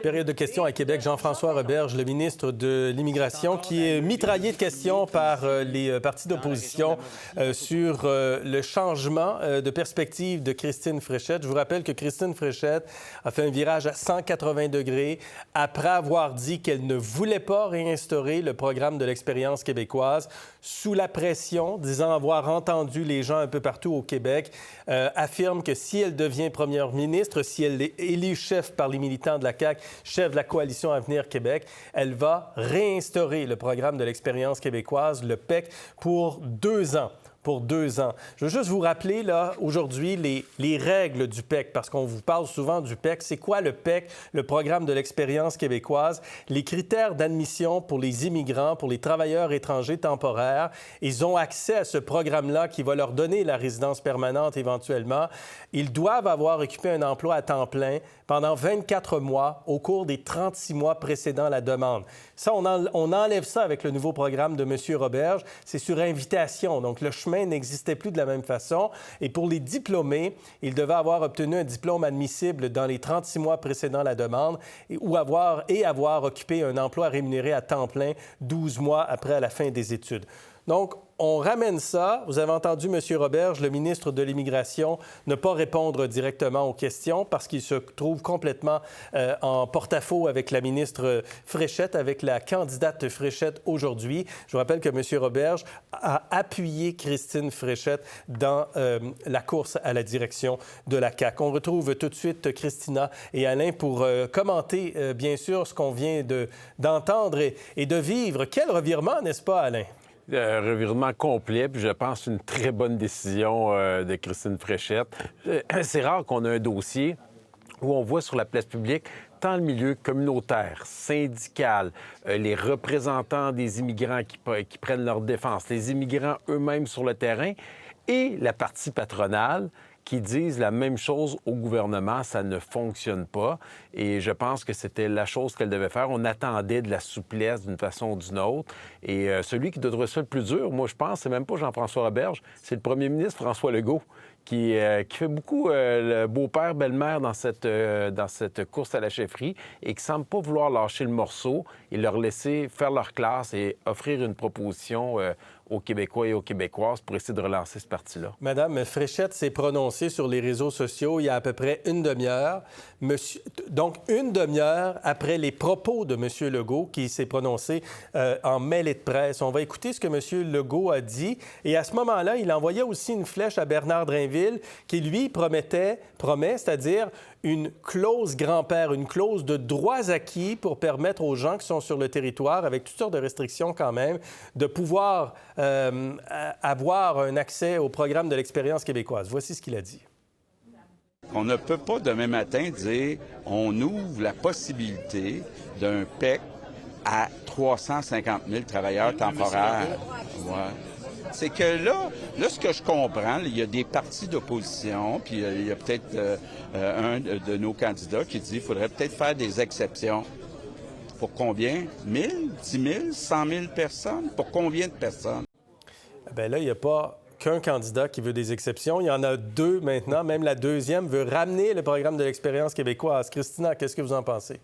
Période de questions à Québec. Jean-François Roberge, le ministre de l'Immigration, qui est mitraillé de questions par les partis d'opposition sur le changement de perspective de Christine Fréchette. Je vous rappelle que Christine Fréchette a fait un virage à 180 degrés après avoir dit qu'elle ne voulait pas réinstaurer le programme de l'expérience québécoise sous la pression, disant avoir entendu les gens un peu partout au Québec, affirme que si elle devient première ministre, si elle est élue chef par les militants de la CAQ, chef de la coalition Avenir Québec, elle va réinstaurer le programme de l'expérience québécoise, le PEQ, pour 2 ans. Pour 2 ans. Je veux juste vous rappeler, là, aujourd'hui, les règles du PEQ, parce qu'on vous parle souvent du PEQ. C'est quoi le PEQ, le programme de l'expérience québécoise? Les critères d'admission pour les immigrants, pour les travailleurs étrangers temporaires. Ils ont accès à ce programme-là qui va leur donner la résidence permanente éventuellement. Ils doivent avoir occupé un emploi à temps plein pendant 24 mois au cours des 36 mois précédant la demande. Ça, on enlève ça avec le nouveau programme de M. Roberge. C'est sur invitation. Donc, le chemin n'existait plus de la même façon. Et pour les diplômés, ils devaient avoir obtenu un diplôme admissible dans les 36 mois précédant la demande ou avoir occupé un emploi rémunéré à temps plein 12 mois après la fin des études. Donc, on ramène ça. Vous avez entendu M. Roberge, le ministre de l'Immigration, ne pas répondre directement aux questions parce qu'il se trouve complètement en porte-à-faux avec la ministre Fréchette, avec la candidate Fréchette aujourd'hui. Je vous rappelle que M. Roberge a appuyé Christine Fréchette dans la course à la direction de la CAQ. On retrouve tout de suite Christina et Alain pour commenter, bien sûr, ce qu'on vient d'entendre et de vivre. Quel revirement, n'est-ce pas, Alain? Revirement complet, puis je pense une très bonne décision de Christine Fréchette. C'est rare qu'on ait un dossier où on voit sur la place publique tant le milieu communautaire, syndical, les représentants des immigrants qui prennent leur défense, les immigrants eux-mêmes sur le terrain et la partie patronale qui disent la même chose au gouvernement, ça ne fonctionne pas. Et je pense que c'était la chose qu'elle devait faire. On attendait de la souplesse d'une façon ou d'une autre. Et celui qui devrait se faire le plus dur, moi, je pense, c'est même pas Jean-François Roberge, c'est le premier ministre François Legault qui fait beaucoup le beau-père, belle-mère dans cette course à la chefferie et qui semble pas vouloir lâcher le morceau et leur laisser faire leur classe et offrir une proposition aux Québécois et aux Québécoises pour essayer de relancer ce parti-là. Madame Fréchette s'est prononcée sur les réseaux sociaux il y a à peu près une demi-heure. Donc, une demi-heure après les propos de M. Legault qui s'est prononcé en mêlée de presse. On va écouter ce que M. Legault a dit. Et à ce moment-là, il envoyait aussi une flèche à Bernard Drinville qui, lui, promet, c'est-à-dire une clause grand-père, une clause de droits acquis pour permettre aux gens qui sont sur le territoire, avec toutes sortes de restrictions quand même, de pouvoir avoir un accès au programme de l'expérience québécoise. Voici ce qu'il a dit. On ne peut pas demain matin dire on ouvre la possibilité d'un PEC à 350 000 travailleurs temporaires. Ouais. C'est que là, ce que je comprends, il y a des partis d'opposition, puis il y a peut-être un de nos candidats qui dit qu'il faudrait peut-être faire des exceptions. Pour combien? 1000, 10 000, 100 000 personnes? Pour combien de personnes? Bien là, il n'y a pas qu'un candidat qui veut des exceptions. Il y en a 2 maintenant. Même la deuxième veut ramener le programme de l'expérience québécoise. Christina, qu'est-ce que vous en pensez?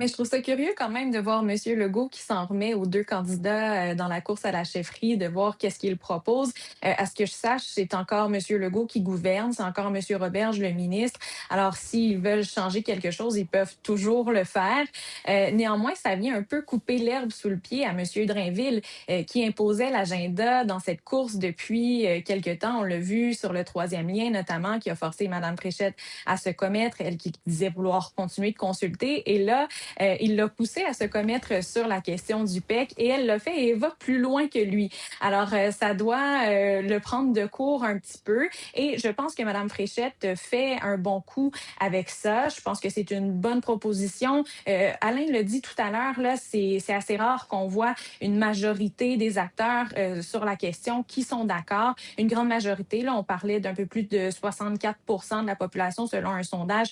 Mais je trouve ça curieux quand même de voir M. Legault qui s'en remet aux 2 candidats dans la course à la chefferie, de voir qu'est-ce qu'il propose. À ce que je sache, c'est encore M. Legault qui gouverne, c'est encore M. Roberge, le ministre. Alors, s'ils veulent changer quelque chose, ils peuvent toujours le faire. Néanmoins, ça vient un peu couper l'herbe sous le pied à M. Drainville, qui imposait l'agenda dans cette course depuis quelque temps. On l'a vu sur le 3e lien, notamment, qui a forcé Mme Fréchette à se commettre, elle qui disait vouloir continuer de consulter. Et là, il l'a poussée à se commettre sur la question du PEC et elle l'a fait et va plus loin que lui. Alors, ça doit le prendre de court un petit peu et je pense que Mme Fréchette fait un bon coup avec ça. Je pense que c'est une bonne proposition. Alain l'a dit tout à l'heure, là, c'est assez rare qu'on voit une majorité des acteurs sur la question qui sont d'accord. Une grande majorité, là, on parlait d'un peu plus de 64 % de la population selon un sondage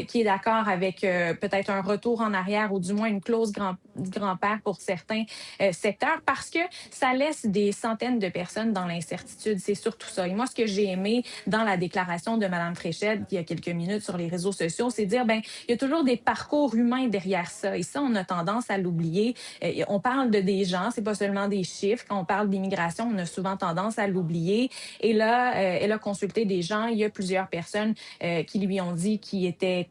qui est d'accord avec peut-être un retour en arrière ou du moins une clause grand-père pour certains secteurs parce que ça laisse des centaines de personnes dans l'incertitude. C'est surtout ça. Et moi, ce que j'ai aimé dans la déclaration de Mme Fréchette il y a quelques minutes sur les réseaux sociaux, c'est dire, ben, il y a toujours des parcours humains derrière ça. Et ça, on a tendance à l'oublier. On parle de des gens, c'est pas seulement des chiffres. Quand on parle d'immigration, on a souvent tendance à l'oublier. Et là, elle a consulté des gens. Il y a plusieurs personnes qui lui ont dit qu'ils étaient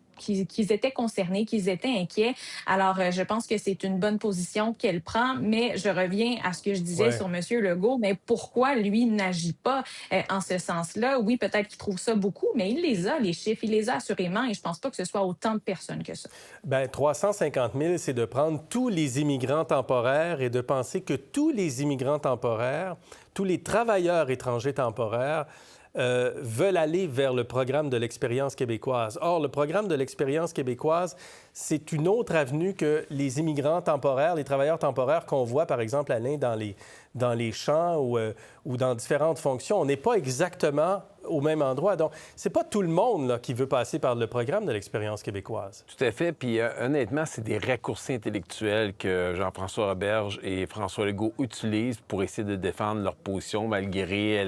concernés, qu'ils étaient inquiets. Alors, je pense que c'est une bonne position qu'elle prend, mais je reviens à ce que je disais sur M. Legault. Mais pourquoi lui n'agit pas en ce sens-là? Oui, peut-être qu'il trouve ça beaucoup, mais il les a, les chiffres, il les a assurément, et je pense pas que ce soit autant de personnes que ça. Bien, 350 000, c'est de prendre tous les immigrants temporaires et de penser que tous les immigrants temporaires, tous les travailleurs étrangers temporaires veulent aller vers le programme de l'expérience québécoise. Or, le programme de l'expérience québécoise, c'est une autre avenue que les immigrants temporaires, les travailleurs temporaires qu'on voit, par exemple, Alain, dans les champs ou dans différentes fonctions. On n'est pas exactement au même endroit. Donc, c'est pas tout le monde là, qui veut passer par le programme de l'expérience québécoise. Tout à fait. Puis honnêtement, c'est des raccourcis intellectuels que Jean-François Roberge et François Legault utilisent pour essayer de défendre leur position malgré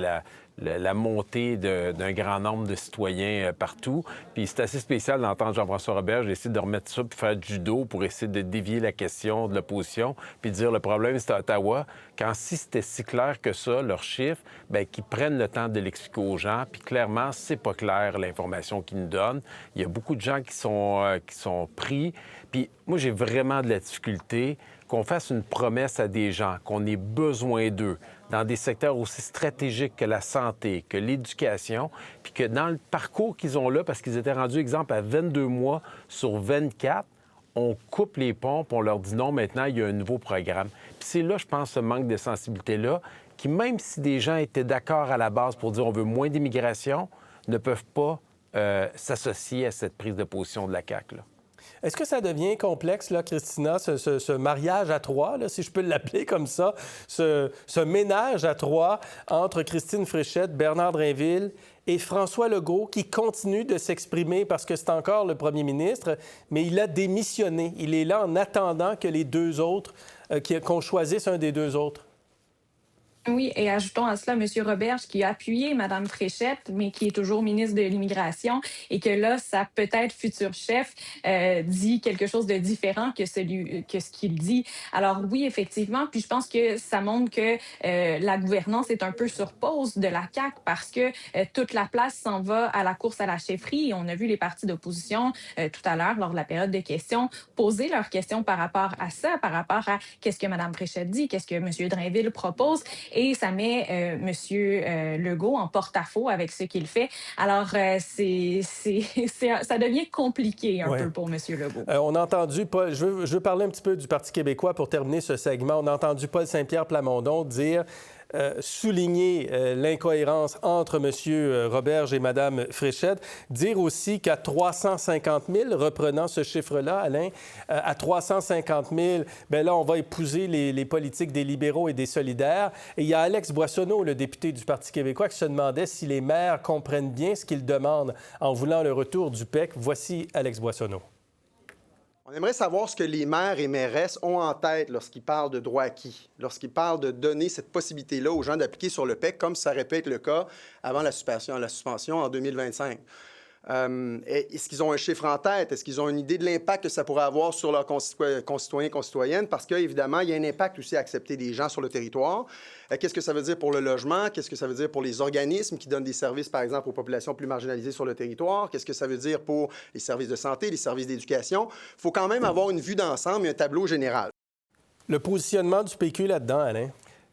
la montée d'un grand nombre de citoyens partout. Puis c'est assez spécial d'entendre Jean-François Roberge essayer de remettre ça puis faire du judo pour essayer de dévier la question de l'opposition puis de dire le problème, c'est à Ottawa. Quand si c'était si clair que ça, leurs chiffres, bien, qu'ils prennent le temps de l'expliquer aux gens. Puis clairement, c'est pas clair l'information qu'ils nous donnent. Il y a beaucoup de gens qui sont pris. Puis moi, j'ai vraiment de la difficulté qu'on fasse une promesse à des gens, qu'on ait besoin d'eux dans des secteurs aussi stratégiques que la santé, que l'éducation, puis que dans le parcours qu'ils ont là, parce qu'ils étaient rendus, exemple, à 22 mois sur 24, on coupe les ponts, puis on leur dit non, maintenant, il y a un nouveau programme. Puis c'est là, je pense, ce manque de sensibilité-là, qui, même si des gens étaient d'accord à la base pour dire on veut moins d'immigration, ne peuvent pas s'associer à cette prise de position de la CAQ, là. Est-ce que ça devient complexe, là, Christina, ce mariage à trois, là, si je peux l'appeler comme ça, ce ménage à trois entre Christine Fréchette, Bernard Drinville et François Legault, qui continue de s'exprimer parce que c'est encore le premier ministre, mais il a démissionné. Il est là en attendant que les deux autres, qu'on choisisse un des deux autres. Oui, et ajoutons à cela M. Roberge qui a appuyé Mme Fréchette, mais qui est toujours ministre de l'Immigration, et que là, sa peut-être futur chef dit quelque chose de différent que ce qu'il dit. Alors oui, effectivement, puis je pense que ça montre que la gouvernance est un peu sur pause de la CAQ parce que toute la place s'en va à la course à la chefferie. Et on a vu les partis d'opposition tout à l'heure, lors de la période de questions, poser leurs questions par rapport à ça, par rapport à qu'est-ce que Mme Fréchette dit, qu'est-ce que M. Drinville propose. Et ça met M. Legault en porte-à-faux avec ce qu'il fait. Alors, ça devient compliqué un peu pour M. Legault. On a entendu Paul, je veux parler un petit peu du Parti québécois pour terminer ce segment. On a entendu Paul Saint-Pierre Plamondon dire souligner l'incohérence entre M. Roberge et Mme Fréchette, dire aussi qu'à 350 000, reprenant ce chiffre-là, Alain, à 350 000, bien là, on va épouser les politiques des libéraux et des solidaires. Et il y a Alex Boissonneau, le député du Parti québécois, qui se demandait si les maires comprennent bien ce qu'ils demandent en voulant le retour du PEC. Voici Alex Boissonneau. On aimerait savoir ce que les maires et mairesses ont en tête lorsqu'ils parlent de droit acquis, lorsqu'ils parlent de donner cette possibilité-là aux gens d'appliquer sur le PEC, comme ça aurait pu être le cas avant la suspension en 2025. Est-ce qu'ils ont un chiffre en tête? Est-ce qu'ils ont une idée de l'impact que ça pourrait avoir sur leurs concitoyens et concitoyennes? Parce qu'évidemment, il y a un impact aussi à accepter des gens sur le territoire. Qu'est-ce que ça veut dire pour le logement? Qu'est-ce que ça veut dire pour les organismes qui donnent des services, par exemple, aux populations plus marginalisées sur le territoire? Qu'est-ce que ça veut dire pour les services de santé, les services d'éducation? Il faut quand même avoir une vue d'ensemble et un tableau général. Le positionnement du PQ là-dedans, Alain?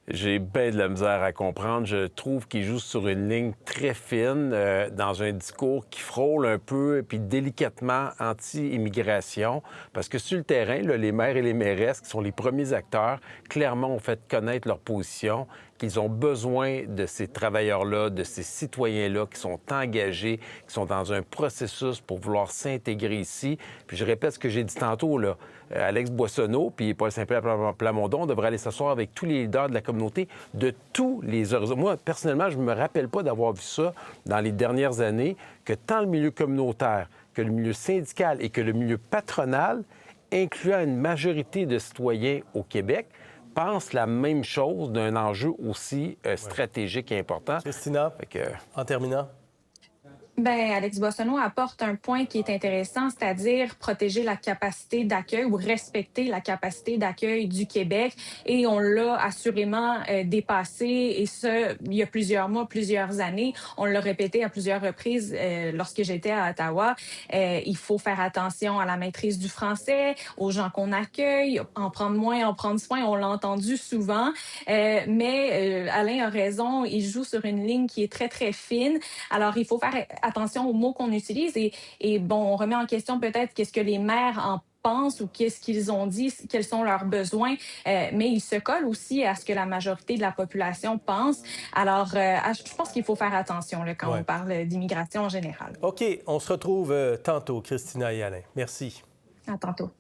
J'ai bien de la misère à comprendre. Je trouve qu'il joue sur une ligne très fine dans un discours qui frôle un peu puis délicatement anti-immigration. Parce que sur le terrain, là, les maires et les mairesses, qui sont les premiers acteurs, clairement ont fait connaître leur position, qu'ils ont besoin de ces travailleurs-là, de ces citoyens-là qui sont engagés, qui sont dans un processus pour vouloir s'intégrer ici. Puis je répète ce que j'ai dit tantôt, là. Alex Boissonneau puis Paul Saint-Pierre Plamondon devraient aller s'asseoir avec tous les leaders de la communauté de tous les horizons. Moi, personnellement, je ne me rappelle pas d'avoir vu ça dans les dernières années, que tant le milieu communautaire, que le milieu syndical et que le milieu patronal incluant une majorité de citoyens au Québec, pensent la même chose d'un enjeu aussi stratégique et important. Christina, en terminant. Bien, Alex Boissonneau apporte un point qui est intéressant, c'est-à-dire protéger la capacité d'accueil ou respecter la capacité d'accueil du Québec. Et on l'a assurément dépassé, et ce, il y a plusieurs mois, plusieurs années. On l'a répété à plusieurs reprises lorsque j'étais à Ottawa. Il faut faire attention à la maîtrise du français, aux gens qu'on accueille, en prendre moins, en prendre soin. On l'a entendu souvent. Mais Alain a raison, il joue sur une ligne qui est très, très fine. Alors, il faut faire attention aux mots qu'on utilise et bon, on remet en question peut-être qu'est-ce que les maires en pensent ou qu'est-ce qu'ils ont dit, quels sont leurs besoins, mais ils se collent aussi à ce que la majorité de la population pense. Alors, je pense qu'il faut faire attention là, quand on parle d'immigration en général. OK, on se retrouve tantôt, Christina et Alain. Merci. À tantôt.